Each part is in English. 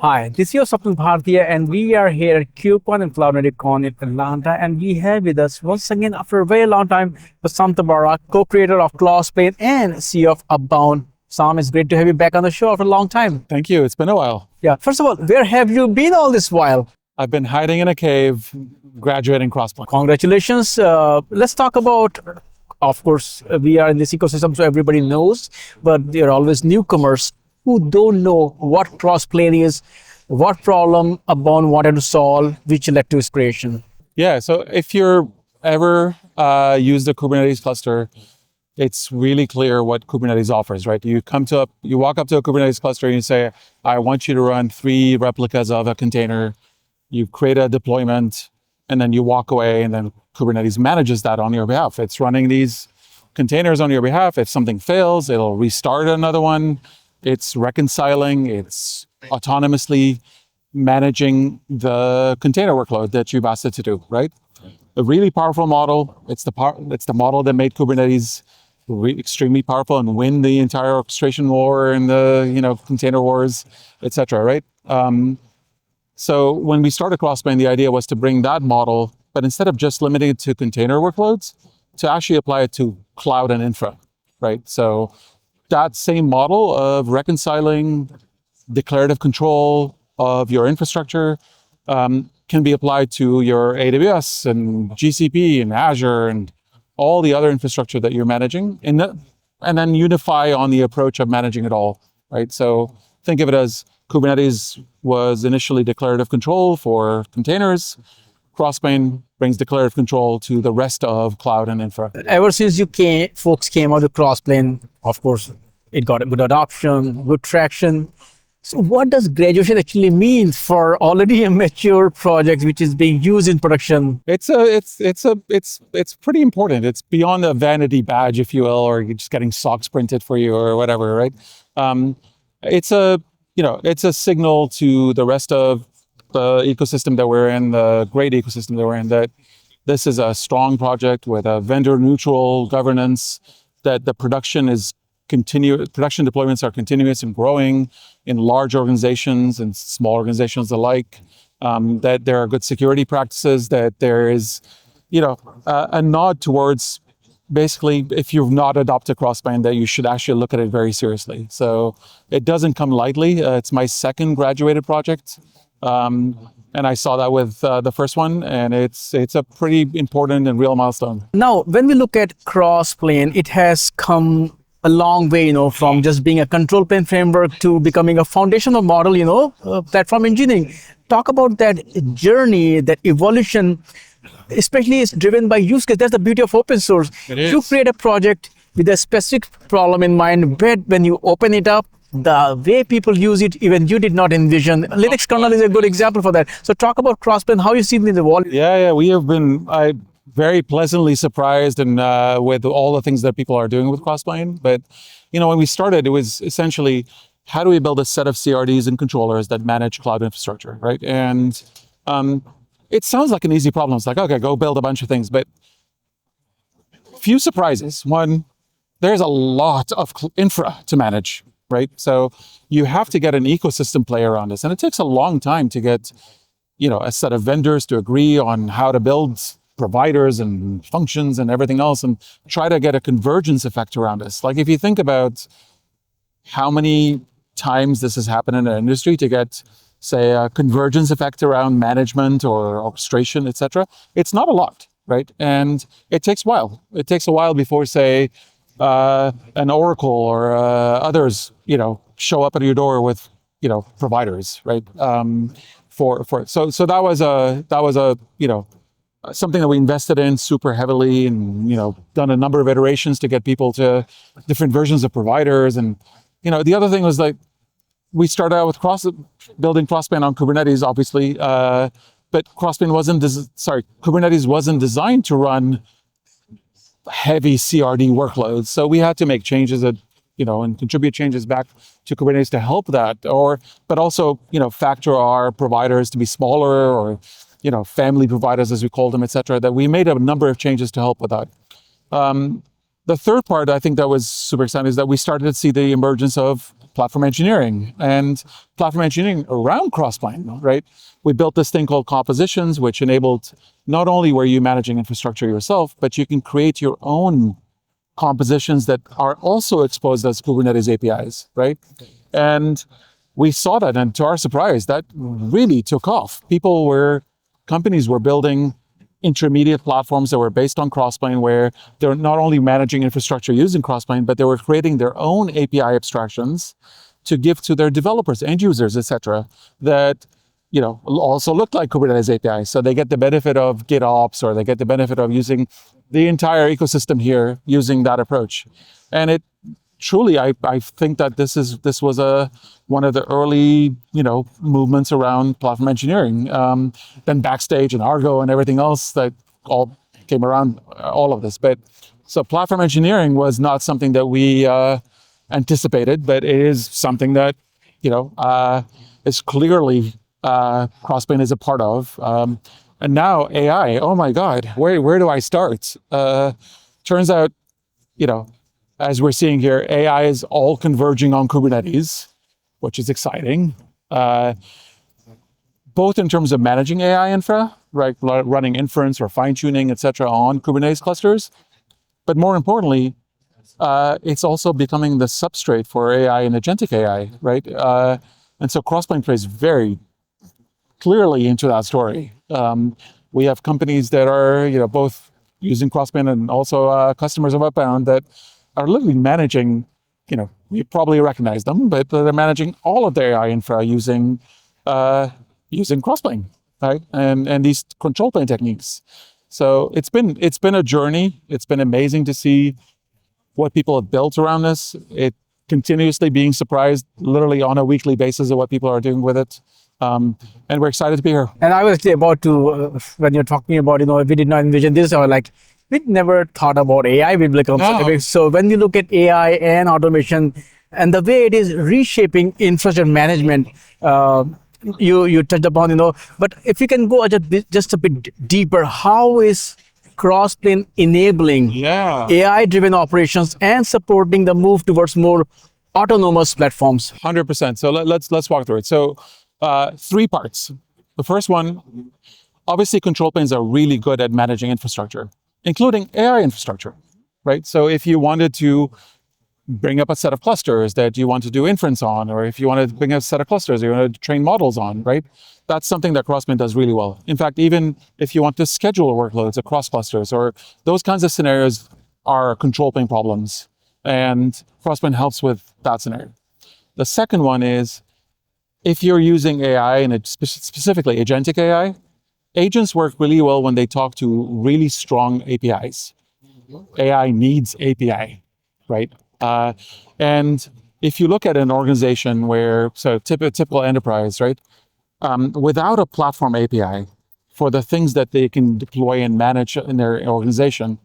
Hi, this is your Sapna Bhartiya, and we are here at KubeCon and CloudNativeCon in Atlanta, and we have with us once again after a very long time Bassam Tabbara, co-creator of Crossplane and CEO of Upbound. Sam, it's great to have you back on the show after a long time. Thank you. It's been a while. Yeah. First of all, where have you been all this while? I've been hiding in a cave, graduating Crossplane. Congratulations. Let's talk about, of course, we are in this ecosystem, so everybody knows, but there are always newcomers who don't know what Crossplane is, what problem Upbound wanted to solve, which led to its creation. Yeah, so if you're ever used a Kubernetes cluster, it's really clear what Kubernetes offers, right? You walk up to a Kubernetes cluster and you say, I want you to run 3 replicas of a container. You create a deployment, and then you walk away, and then Kubernetes manages that on your behalf. It's running these containers on your behalf. If something fails, it'll restart another one. It's reconciling, it's autonomously managing the container workload that you've asked it to do, right? A really powerful model. It's the model that made Kubernetes extremely powerful and win the entire orchestration war and the container wars, etc. Right? So when we started Crossplane, the idea was to bring that model, but instead of just limiting it to container workloads, to actually apply it to cloud and infra, right? So that same model of reconciling declarative control of your infrastructure can be applied to your AWS and GCP and Azure and all the other infrastructure that you're managing, and then unify on the approach of managing it all, right? So think of it as Kubernetes was initially declarative control for containers. Crossplane brings declarative control to the rest of cloud and infra. Ever since folks came out with Crossplane, of course, it got a good adoption, good traction. So what does graduation actually mean for already a mature project which is being used in production? It's pretty important. It's beyond a vanity badge, if you will, or you're just getting socks printed for you or whatever, right? It's a signal to the rest of the ecosystem that we're in, the great ecosystem that we're in, that this is a strong project with a vendor-neutral governance, that the production deployments are continuous and growing in large organizations and small organizations alike, that there are good security practices, that there is, a nod towards basically, if you've not adopted Crossplane, that you should actually look at it very seriously. So it doesn't come lightly. It's my second graduated project. And I saw that with the first one, and it's a pretty important and real milestone. Now, when we look at Crossplane, it has come a long way, from just being a control plane framework to becoming a foundational model, platform engineering. Talk about that journey, that evolution, especially is driven by use case. That's the beauty of open source. You create a project with a specific problem in mind, but when you open it up, the way people use it, even you did not envision. Linux kernel is a good example for that. So talk about Crossplane, how you see it evolve. Yeah, we have been very pleasantly surprised and with all the things that people are doing with Crossplane. But when we started, it was essentially, how do we build a set of CRDs and controllers that manage cloud infrastructure, right? And it sounds like an easy problem. It's like, okay, go build a bunch of things, but few surprises. One, there's a lot of infra to manage, right? So you have to get an ecosystem play around this. And it takes a long time to get, a set of vendors to agree on how to build providers and functions and everything else, and try to get a convergence effect around this. Like if you think about how many times this has happened in an industry to get, say, a convergence effect around management or orchestration, etc., it's not a lot, right? And it takes a while. It takes a while before, say, an Oracle or others, show up at your door with, providers, right? So that was a something that we invested in super heavily, and done a number of iterations to get people to different versions of providers. And the other thing was, like, we started out with building Crossplane on Kubernetes, obviously, but Kubernetes wasn't designed to run heavy CRD workloads. So we had to make changes and contribute changes back to Kubernetes to help that, but also, factor our providers to be smaller, or, family providers, as we call them, etc. That we made a number of changes to help with that. The third part, I think, that was super exciting is that we started to see the emergence of platform engineering, and platform engineering around Crossplane, right? We built this thing called compositions, which enabled not only were you managing infrastructure yourself, but you can create your own compositions that are also exposed as Kubernetes APIs, right? And we saw that, and to our surprise, that really took off. Companies were building intermediate platforms that were based on Crossplane, where they're not only managing infrastructure using Crossplane, but they were creating their own API abstractions to give to their developers, end users, etc., that also look like Kubernetes API. So they get the benefit of GitOps, or they get the benefit of using the entire ecosystem here using that approach. And it truly, I think that this was one of the early movements around platform engineering. Then Backstage and Argo and everything else that all came around all of this. But so platform engineering was not something that we anticipated, but it is something that is clearly Crossplane is a part of. And now AI, oh my God, where do I start? Turns out, as we're seeing here, AI is all converging on Kubernetes, which is exciting. Both in terms of managing AI infra, right, running inference or fine-tuning, et cetera, on Kubernetes clusters. But more importantly, it's also becoming the substrate for AI and agentic AI, right? And so Crossplane plays very clearly into that story. We have companies that are, both using Crossplane and also customers of Upbound that are literally managing, you probably recognize them, but they're managing all of their AI infra using Crossplane, right? And these control plane techniques. So it's been a journey. It's been amazing to see what people have built around this. It continuously being surprised literally on a weekly basis of what people are doing with it. And we're excited to be here. And I was actually about to, when you're talking about, we did not envision this, or like, we never thought about AI will become such a big. So when you look at AI and automation and the way it is reshaping infrastructure management, you touched upon, but if you can go just a bit deeper, how is Crossplane enabling AI-driven operations and supporting the move towards more autonomous platforms? 100%. So let's walk through it. So 3 parts. The first one, obviously control planes are really good at managing infrastructure, including AI infrastructure, right? So if you wanted to bring up a set of clusters that you want to do inference on, or if you want to bring up a set of clusters you want to train models on, right? That's something that Crossplane does really well. In fact, even if you want to schedule workloads across clusters, or those kinds of scenarios are control plane problems, and Crossplane helps with that scenario. The second one is, if you're using AI, and specifically agentic AI, agents work really well when they talk to really strong APIs. AI needs API, right? And if you look at an organization typical enterprise, right? Without a platform API for the things that they can deploy and manage in their organization,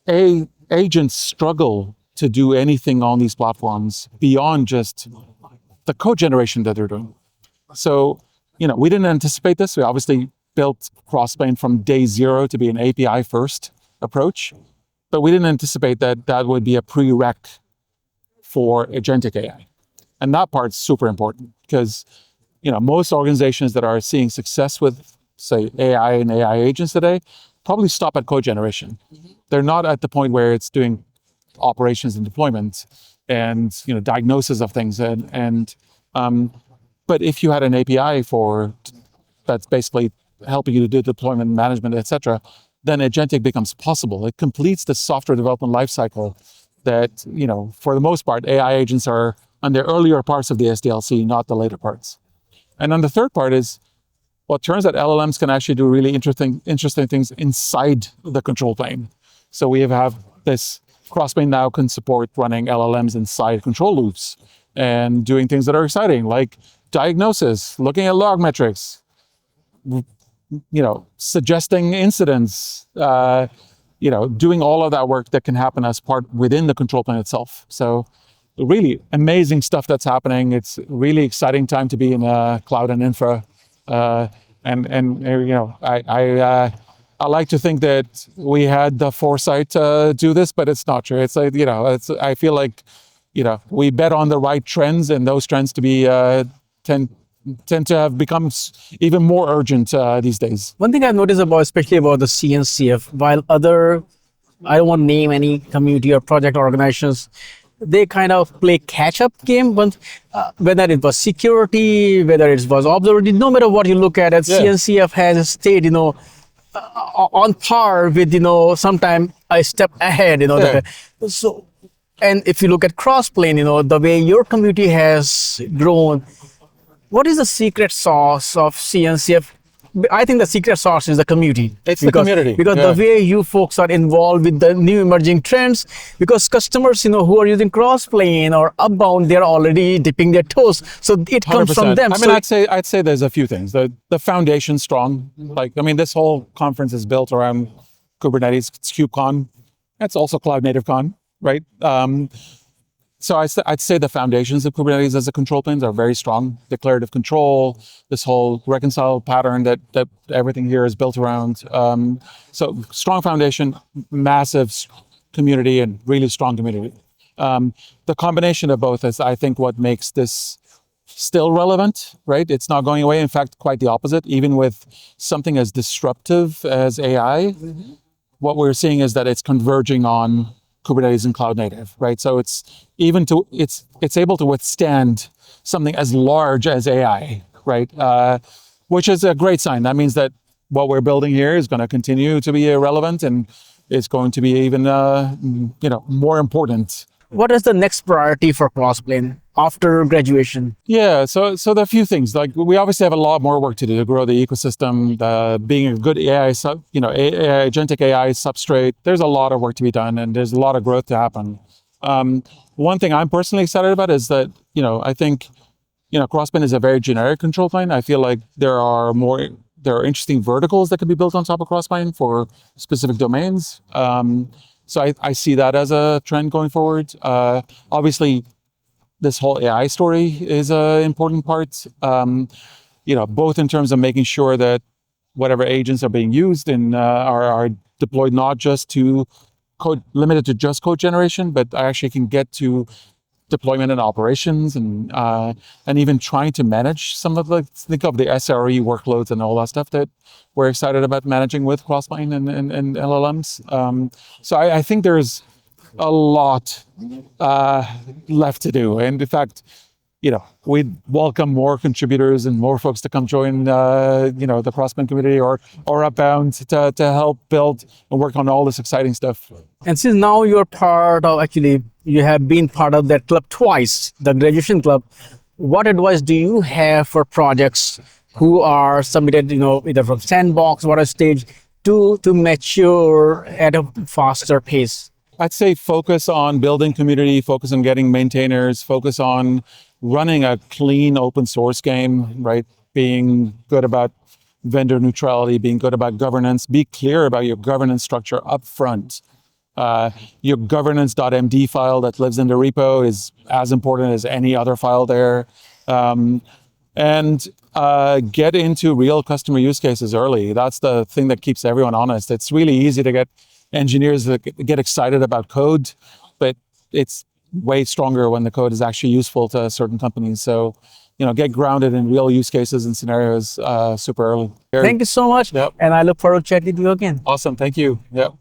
agents struggle to do anything on these platforms beyond just the code generation that they're doing. So, we didn't anticipate this. We obviously built Crossplane from day 0 to be an API first approach, but we didn't anticipate that would be a prereq for agentic AI. And that part's super important because, most organizations that are seeing success with, say, AI and AI agents today probably stop at code generation. They're not at the point where it's doing operations and deployment and, diagnosis of things. But if you had an API that's basically helping you to do deployment management, et cetera, then agentic becomes possible. It completes the software development lifecycle that, for the most part, AI agents are on the earlier parts of the SDLC, not the later parts. And then the third part is, well, it turns out LLMs can actually do really interesting things inside the control plane. So we have this Crossplane now can support running LLMs inside control loops and doing things that are exciting, like diagnosis, looking at log metrics, suggesting incidents, doing all of that work that can happen as part within the control plane itself. So really amazing stuff that's happening. It's really exciting time to be in cloud and infra. I like to think that we had the foresight to do this, but it's not true. It's like, I feel like, we bet on the right trends, and those trends to be tend to have become even more urgent these days. One thing I've noticed about, especially about the CNCF, while other, I don't want to name any community or project organizations, they kind of play catch-up game. But whether it was security, whether it was observability, no matter what you look at, CNCF has stayed, on par with, sometime a step ahead, So, and if you look at Crossplane, the way your community has grown, what is the secret sauce of CNCF? I think the secret sauce is the community. It's the community. Because the way you folks are involved with the new emerging trends, because customers, who are using Crossplane or Upbound, they're already dipping their toes. So it comes 100%. from them. I mean, I'd say there's a few things. The foundation's strong. This whole conference is built around Kubernetes. It's KubeCon. It's also Cloud Native Con, right? So I'd say the foundations of Kubernetes as a control planes are very strong. Declarative control, this whole reconcile pattern that everything here is built around. So strong foundation, massive community, and really strong community. The combination of both is, I think, what makes this still relevant, right? It's not going away. In fact, quite the opposite. Even with something as disruptive as AI, what we're seeing is that it's converging on Kubernetes and cloud native, right? So it's able to withstand something as large as AI, right? Which is a great sign. That means that what we're building here is going to continue to be relevant, and it's going to be even more important. What is the next priority for Crossplane after graduation? Yeah, so there are a few things. Like, we obviously have a lot more work to do to grow the ecosystem, being a good AI, agentic AI substrate. There's a lot of work to be done, and there's a lot of growth to happen. One thing I'm personally excited about is that, I think, Crossplane is a very generic control plane. I feel like there are interesting verticals that could be built on top of Crossplane for specific domains. So I see that as a trend going forward. Obviously, this whole AI story is an important part, both in terms of making sure that whatever agents are being used and are deployed not just to limited to just code generation, but I actually can get to deployment and operations, and even trying to manage some of think of the SRE workloads and all that stuff that we're excited about managing with Crossplane and LLMs. So I think there's a lot left to do, and in fact, we'd welcome more contributors and more folks to come join the Crossplane community or Upbound to help build and work on all this exciting stuff. And since now you're you have been part of that club twice, the graduation club, what advice do you have for projects who are submitted, either from sandbox or a stage to mature at a faster pace? I'd say focus on building community, focus on getting maintainers, focus on running a clean open source game, right? Being good about vendor neutrality, being good about governance, be clear about your governance structure up front. Your governance.md file that lives in the repo is as important as any other file there. And get into real customer use cases early. That's the thing that keeps everyone honest. It's really easy to get engineers that get excited about code, but it's way stronger when the code is actually useful to certain companies. So, get grounded in real use cases and scenarios super early. Thank you so much. Yep. And I look forward to chatting with you again. Awesome. Thank you. Yep.